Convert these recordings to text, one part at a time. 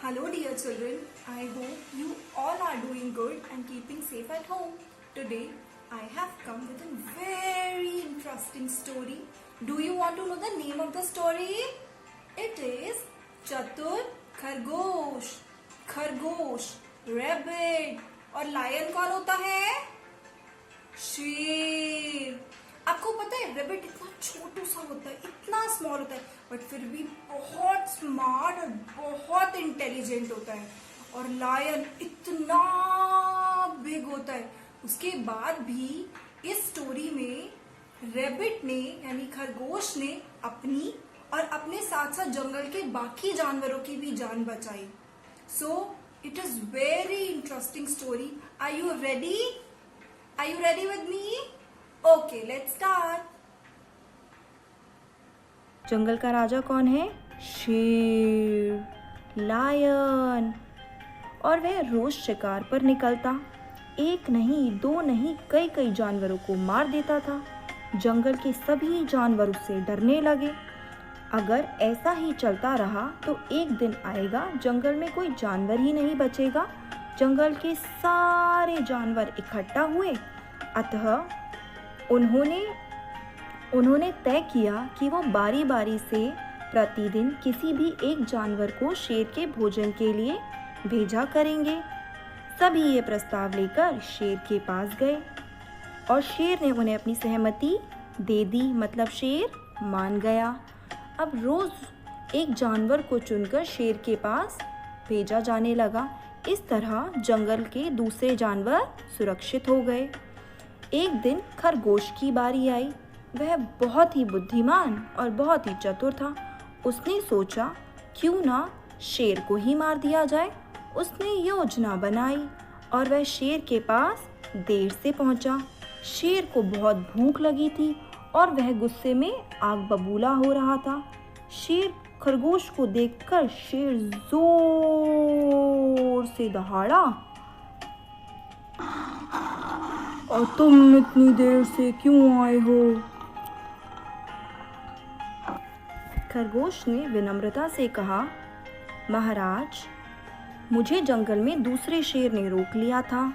Hello dear children, I hope you all are doing good and keeping safe at home. Today I have come with a very interesting story. Do you want to know the name of the story? It is Chatur खरगोश. खरगोश, rabbit और lion कौन होता है? शेर. आपको पता है रैबिट इतना छोटू सा होता है, इतना स्मॉल होता है, बट फिर भी बहुत स्मार्ट और बहुत इंटेलिजेंट होता है. और लायन इतना बिग होता है. उसके बाद भी इस स्टोरी में रैबिट ने यानी खरगोश ने अपनी और अपने साथ साथ जंगल के बाकी जानवरों की भी जान बचाई. So it is very interesting story. Are you ready? Are you ready with me? Okay, let's start. जंगल का राजा कौन है? शेर, लायन. और वह रोज शिकार पर निकलता. एक नहीं, दो नहीं, कई कई जानवरों को मार देता था. जंगल के सभी जानवर उससे डरने लगे. अगर ऐसा ही चलता रहा तो एक दिन आएगा जंगल में कोई जानवर ही नहीं बचेगा. जंगल के सारे जानवर इकट्ठा हुए. अतः उन्होंने तय किया कि वो बारी बारी से प्रतिदिन किसी भी एक जानवर को शेर के भोजन के लिए भेजा करेंगे. सभी ये प्रस्ताव लेकर शेर के पास गए और शेर ने उन्हें अपनी सहमति दे दी. मतलब शेर मान गया. अब रोज एक जानवर को चुनकर शेर के पास भेजा जाने लगा. इस तरह जंगल के दूसरे जानवर सुरक्षित हो गए. एक दिन खरगोश की बारी आई. वह बहुत ही बुद्धिमान और बहुत ही चतुर था. उसने सोचा क्यों ना शेर को ही मार दिया जाए. उसने योजना बनाई और वह शेर के पास देर से पहुंचा. शेर को बहुत भूख लगी थी और वह गुस्से में आग बबूला हो रहा था. शेर खरगोश को देखकर शेर जोर से दहाड़ा. और तुम इतनी देर से क्यों आए हो? खरगोश ने विनम्रता से कहा, महाराज, मुझे जंगल में दूसरे शेर ने रोक लिया था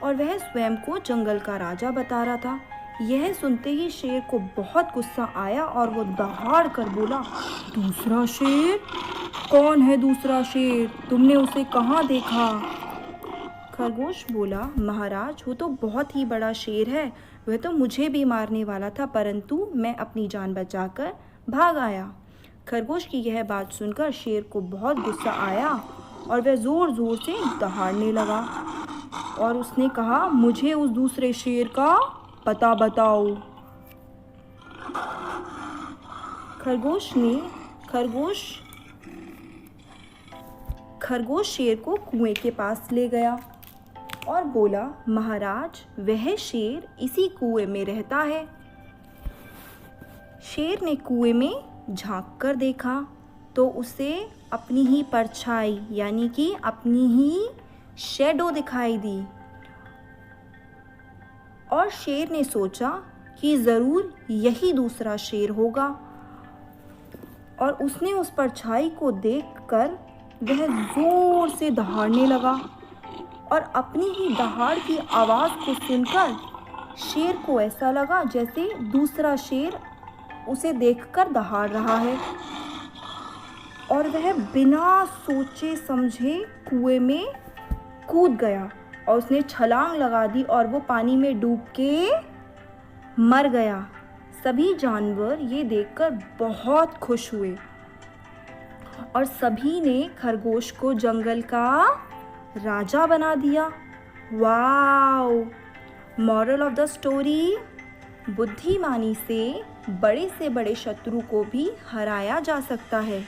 और वह स्वयं को जंगल का राजा बता रहा था. यह सुनते ही शेर को बहुत गुस्सा आया और वो दहाड़ कर बोला, दूसरा शेर? कौन है दूसरा शेर? तुमने उसे कहाँ देखा? खरगोश बोला, महाराज, वो तो बहुत ही बड़ा शेर है. वह तो मुझे भी मारने वाला था, परंतु मैं अपनी जान बचाकर भाग आया. खरगोश की यह बात सुनकर शेर को बहुत गुस्सा आया और वह जोर जोर से दहाड़ने लगा और उसने कहा, मुझे उस दूसरे शेर का पता बताओ. खरगोश शेर को कुएं के पास ले गया और बोला, महाराज, वह शेर इसी कुएं में रहता है. शेर ने कुएं में झांक कर देखा तो उसे अपनी ही परछाई यानी कि अपनी ही शैडो दिखाई दी. और शेर ने सोचा कि ज़रूर यही दूसरा शेर होगा और उसने उस परछाई को देखकर वह जोर से दहाड़ने लगा. और अपनी ही दहाड़ की आवाज़ को सुनकर शेर को ऐसा लगा जैसे दूसरा शेर उसे देखकर दहाड़ रहा है और वह बिना सोचे समझे कुएं में कूद गया और उसने छलांग लगा दी और वो पानी में डूब के मर गया. सभी जानवर ये देखकर बहुत खुश हुए और सभी ने खरगोश को जंगल का राजा बना दिया. Wow! Moral of the story, बुद्धिमानी से बड़े शत्रु को भी हराया जा सकता है.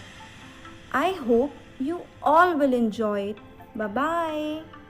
I hope you all will enjoy it. Bye bye.